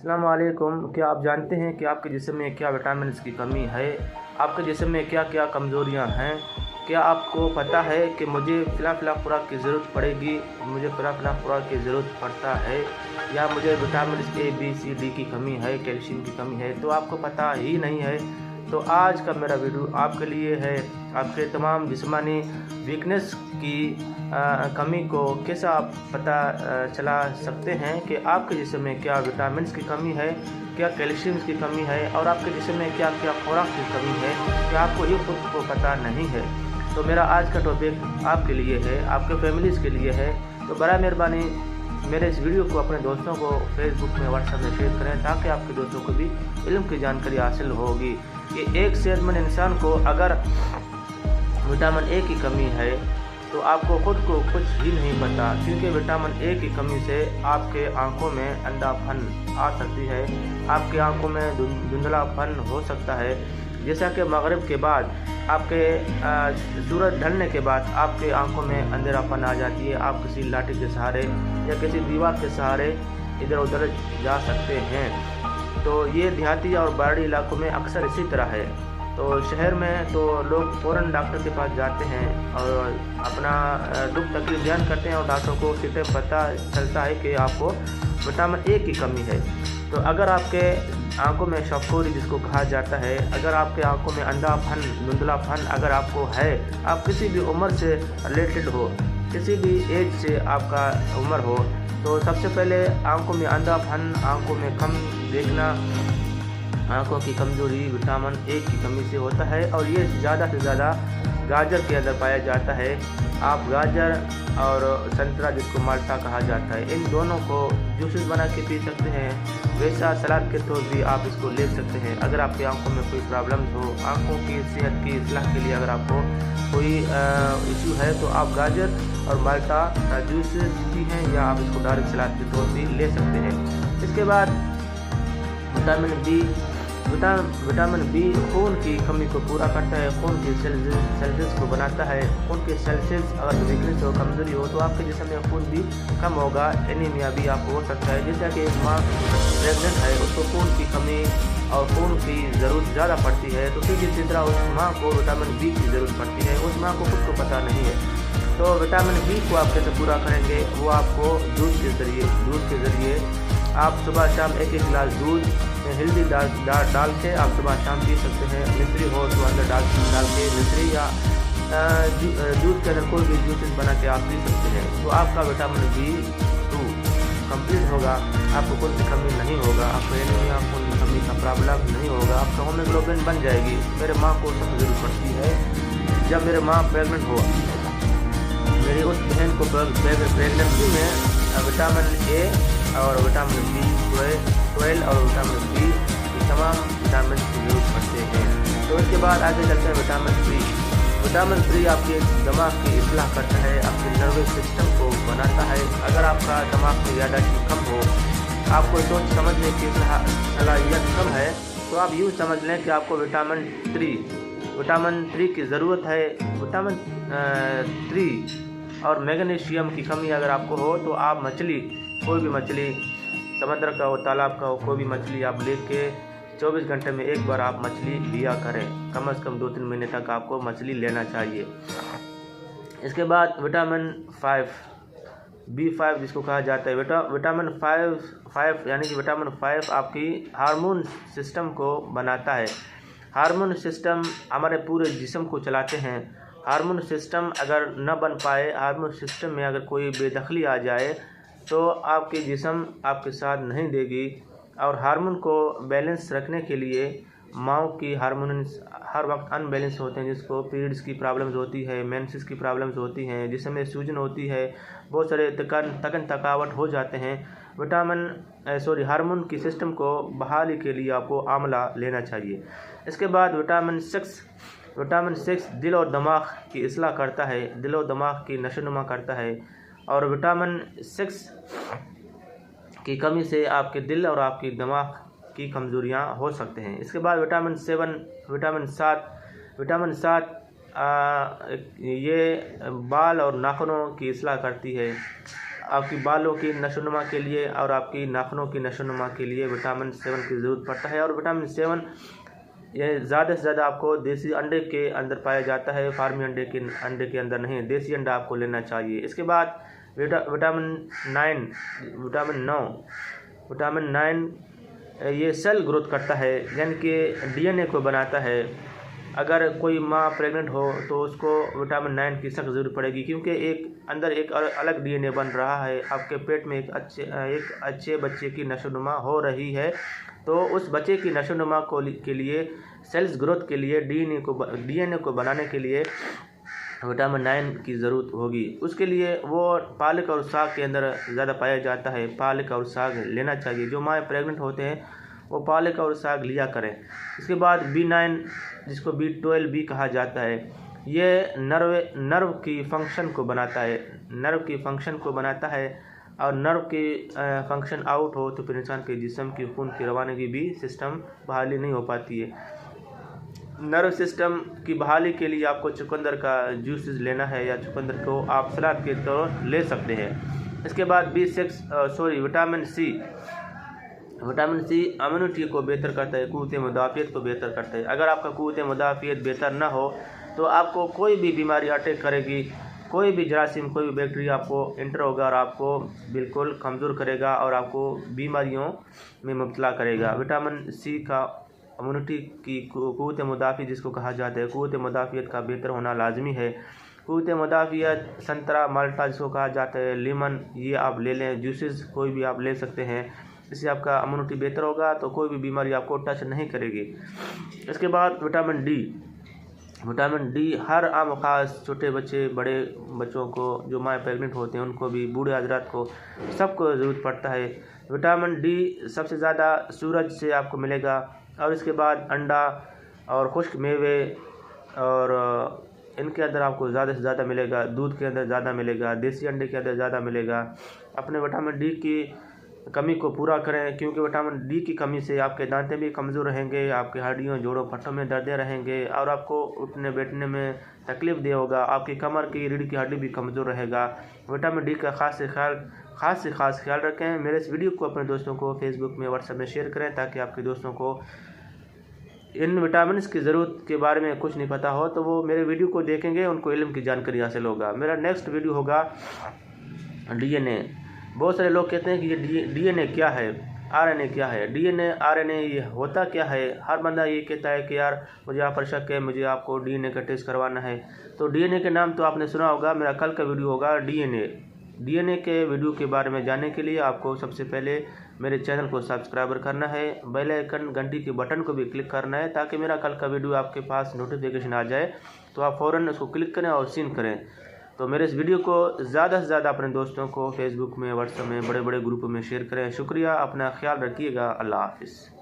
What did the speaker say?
अस्सलाम वालेकुम। क्या आप जानते हैं कि आपके जिस्म में क्या विटामिन की कमी है? आपके जिस्म में क्या क्या कमज़ोरियां हैं? क्या आपको पता है कि मुझे फ़िला खुराक की ज़रूरत पड़ेगी, मुझे फ़िला खुराक की ज़रूरत पड़ता है, या मुझे vitamin A B C D की कमी है, कैल्शियम की कमी है? तो आपको पता ही नहीं है। तो आज का मेरा वीडियो आपके लिए है। आपके तमाम जिस्मानी वीकनेस की कमी को कैसे आप पता चला सकते हैं कि आपके जिस्म में क्या विटामिन्स की कमी है, क्या कैल्शियम की कमी है, और आपके जिस्म में क्या क्या खुराक की कमी है, क्या आपको ये खुद को पता नहीं है। तो मेरा आज का टॉपिक आपके लिए है, आपके फैमिलीज़ के लिए है। तो बड़ा मेहरबानी मेरे इस वीडियो को अपने दोस्तों को फेसबुक में, व्हाट्सएप में शेयर करें, ताकि आपके दोस्तों को भी इल्म की जानकारी हासिल होगी कि एक सेहतमंद इंसान को अगर विटामिन ए की कमी है तो आपको खुद को कुछ ही नहीं पता, क्योंकि विटामिन ए की कमी से आपके आंखों में अंधापन आ सकती है, आपके आंखों में धुंधलापन हो सकता है। जैसा कि मगरिब के बाद आपके सूरज ढलने के बाद आपके आंखों में अंधेरापन आ जाती है। आप किसी लाठी के सहारे या किसी दीवार के सहारे इधर उधर जा सकते हैं। तो ये देहाती और पहाड़ी इलाकों में अक्सर इसी तरह है। तो शहर में तो लोग फ़ौरन डॉक्टर के पास जाते हैं और अपना दुख तकलीफ बयान करते हैं, और डॉक्टर को उसी टाइम पता चलता है कि आपको विटामिन ए की कमी है। तो अगर आपके आंखों में शफकोरी जिसको कहा जाता है, अगर आपके आंखों में अंधापन, धुंधलापन अगर आपको है, आप किसी भी उम्र से रिलेटेड हो, किसी भी एज से आपका उम्र हो, तो सबसे पहले आंखों में अंधापन, आंखों में कम देखना, आंखों की कमजोरी विटामिन ए की कमी से होता है। और ये ज़्यादा से ज़्यादा गाजर के अंदर पाया जाता है। आप गाजर और संतरा जिसको माल्टा कहा जाता है, इन दोनों को जूसेस बना के पी सकते हैं। वैसा सलाद के तौर भी आप इसको ले सकते हैं। अगर आपकी आंखों में कोई प्रॉब्लम्स हो, आंखों की सेहत की इस्लाह के लिए अगर आपको कोई इशू है, तो आप गाजर और माल्टा जूसेस भी हैं, या आप इसको डायरेक्ट सलाद के तौर भी ले सकते हैं। इसके बाद विटामिन बी खून की कमी को पूरा करता है, खून की सेल्स को बनाता है। खून के सेल्स अगर वीकनेस हो, कमजोरी हो, तो आपके जिस्म में खून भी कम होगा, एनीमिया भी आपको हो सकता है। जैसा कि एक माँ प्रेगनेंट है, उसको खून की कमी और खून की ज़रूरत ज़्यादा पड़ती है, तो ठीक इसी तरह उस माँ को विटामिन बी की ज़रूरत पड़ती है। उस माँ को खुद को पता नहीं है। तो विटामिन बी को आप कैसे पूरा करेंगे, वो आपको दूध के ज़रिए आप सुबह शाम एक गिलास दूध में हल्दी डाल के आप सुबह शाम पी सकते हैं। मिश्री हो तो अंदर डाल के मिश्री या दूध के अंदर कोई भी जूसेस बना के आप पी सकते हैं। तो आपका विटामिन B2 कंप्लीट होगा, आपको कोई कमी नहीं होगा, आपको एनीमिया खून की कमी का प्रॉब्लम नहीं होगा, आपका हीमोग्लोबिन बन जाएगी। मेरे माँ को सबसे ज़रूरत पड़ती है। जब मेरे माँ प्रेगनेंट हुआ, मेरी उस बहन को प्रेगनेंसी में विटामिन ए और विटामिन B12 और विटामिन B ये तमाम विटामिन की जरूरत पड़ते हैं। तो इसके बाद आगे चलते हैं विटामिन 3 आपके दिमाग की इस्लाह करता है, आपके नर्वस सिस्टम को बनाता है। अगर आपका दिमाग की याददाश्त कम हो, आपको सोच समझने की सलाहियत कम है, तो आप यूँ समझ लें कि आपको विटामिन 3 की ज़रूरत है। विटामिन 3 और मैग्नीशियम की कमी अगर आपको हो, तो आप कोई भी मछली, समुद्र का हो, तालाब का हो, कोई भी मछली आप लेके 24 घंटे में एक बार आप मछली लिया करें। कम से कम 2-3 महीने तक आपको मछली लेना चाहिए। इसके बाद विटामिन 5 B5 जिसको कहा जाता है, विटामिन 5 यानी कि विटामिन 5 आपकी हार्मोन सिस्टम को बनाता है। हार्मोन सिस्टम हमारे पूरे जिस्म को चलाते हैं। हार्मोन सिस्टम अगर न बन पाए, हार्मोन सिस्टम में अगर कोई बेदखली आ जाए, तो आपकी जिस्म आपके साथ नहीं देगी। और हार्मोन को बैलेंस रखने के लिए माँ की हार्मोन हर वक्त अनबैलेंस होते हैं, जिसको पीरियड्स की प्रॉब्लम्स होती है, मेंसेस की प्रॉब्लम्स होती हैं, जिसमें में सूजन होती है, बहुत सारे थकावट हो जाते हैं। हार्मोन की सिस्टम को बहाली के लिए आपको आंवला लेना चाहिए। इसके बाद विटामिन 6 दिल और दिमाग की इस्लाह करता है, दिल और दिमाग की नशोनुमा करता है। और विटामिन 6 की कमी से आपके दिल और आपके दिमाग की कमज़ोरियाँ हो सकते हैं। इसके बाद विटामिन 7 ये बाल और नाखूनों की इस्लाह करती है। आपकी बालों की नशोनुमा के लिए और आपकी नाखूनों की नशोनुमा के लिए विटामिन 7 की ज़रूरत पड़ता है। और विटामिन 7 ये ज़्यादा से ज़्यादा आपको देसी अंडे के अंदर पाया जाता है, फार्मी अंडे के अंदर नहीं, देसी अंडा आपको लेना चाहिए। इसके बाद विटामिन 9 ये सेल ग्रोथ करता है, यानी कि डीएनए को बनाता है। अगर कोई माँ प्रेग्नेंट हो तो उसको विटामिन 9 की सख्त ज़रूरत पड़ेगी, क्योंकि एक अलग डीएनए बन रहा है। आपके पेट में एक अच्छे बच्चे की नशोनुमा हो रही है, तो उस बच्चे की नशोनुमा के लिए, सेल्स ग्रोथ के लिए, डीएनए को बनाने के लिए विटामिन 9 की ज़रूरत होगी। उसके लिए वो पालक और साग के अंदर ज़्यादा पाया जाता है। पालक और साग लेना चाहिए। जो माँ प्रेग्नेंट होते हैं वो पालक और साग लिया करें। इसके बाद B9, जिसको B12 भी कहा जाता है, ये नर्व की फंक्शन को बनाता है। और नर्व की फंक्शन आउट हो तो फिर इंसान के जिस्म की खून की रवानगी भी सिस्टम बहाली नहीं हो पाती है। नर्व सिस्टम की बहाली के लिए आपको चुकंदर का जूस लेना है, या चुकंदर को आप सलाद के तौर ले सकते हैं। इसके बाद विटामिन सी इम्यूनिटी को बेहतर करता है, क़ुव्वत मुदाफ़ियत को बेहतर करता है। अगर आपका क़ुव्वत मुदाफ़ियत बेहतर ना हो तो आपको कोई भी बीमारी अटैक करेगी, कोई भी जरासीम, कोई भी बैक्टीरिया आपको इंटर होगा और आपको बिल्कुल कमज़ोर करेगा और आपको बीमारियों में मुब्तला करेगा। विटामिन सी का इम्यूनिटी की क़ुव्वत मुदाफ़ियत जिसको कहा जाता है, क़ुव्वत मुदाफ़ियत का बेहतर होना लाजमी है। क़ुव्वत मुदाफ़ियत संतरा, माल्टा जिसको कहा जाता है, लेमन, ये आप ले लें। जूसेस कोई भी आप ले सकते हैं, इससे आपका इम्यूनिटी बेहतर होगा तो कोई भी बीमारी आपको टच नहीं करेगी। इसके बाद विटामिन डी हर आम खास, छोटे बच्चे, बड़े बच्चों को, जो माँ प्रेग्नेंट होते हैं उनको भी, बूढ़े हजरात को, सबको ज़रूरत पड़ता है। विटामिन डी सबसे ज़्यादा सूरज से आपको मिलेगा। और इसके बाद अंडा और खुश्क मेवे, और इनके अंदर आपको ज़्यादा से ज़्यादा मिलेगा। दूध के अंदर ज़्यादा मिलेगा, देसी अंडे के अंदर ज़्यादा मिलेगा। अपने विटामिन डी की कमी को पूरा करें, क्योंकि विटामिन डी की कमी से आपके दांतें भी कमज़ोर रहेंगे, आपकी हड्डियों, जोड़ों, पट्टों में दर्दें रहेंगे और आपको उठने बैठने में तकलीफ़ दे होगा। आपकी कमर की रीढ़ की हड्डी भी कमज़ोर रहेगा। विटामिन डी का खास से खास ख्याल रखें। मेरे इस वीडियो को अपने दोस्तों को फेसबुक में, व्हाट्सएप में शेयर करें, ताकि आपके दोस्तों को इन विटामिन की ज़रूरत के बारे में कुछ नहीं पता हो तो वो मेरे वीडियो को देखेंगे, उनको इल्म की जानकारी हासिल होगा। मेरा नेक्स्ट वीडियो होगा डीएनए। बहुत सारे लोग कहते हैं कि ये डीएनए क्या है, आरएनए क्या है। डीएनए, आरएनए ये होता क्या है। हर बंदा ये कहता है कि यार मुझे आप पर शक है, मुझे आपको डीएनए का टेस्ट करवाना है। तो डीएनए के नाम तो आपने सुना होगा। मेरा कल का वीडियो होगा डीएनए के वीडियो के बारे में जानने के लिए आपको सबसे पहले मेरे चैनल को सब्सक्राइबर करना है, बेल आइकन, घंटी के बटन को भी क्लिक करना है, ताकि मेरा कल का वीडियो आपके पास नोटिफिकेशन आ जाए तो आप फ़ौरन उसको क्लिक करें और सीन करें। तो मेरे इस वीडियो को ज़्यादा से ज़्यादा अपने दोस्तों को फेसबुक में, व्हाट्सएप में, बड़े बड़े ग्रुप में शेयर करें। शुक्रिया, अपना ख्याल रखिएगा। अल्लाह हाफ़िज़।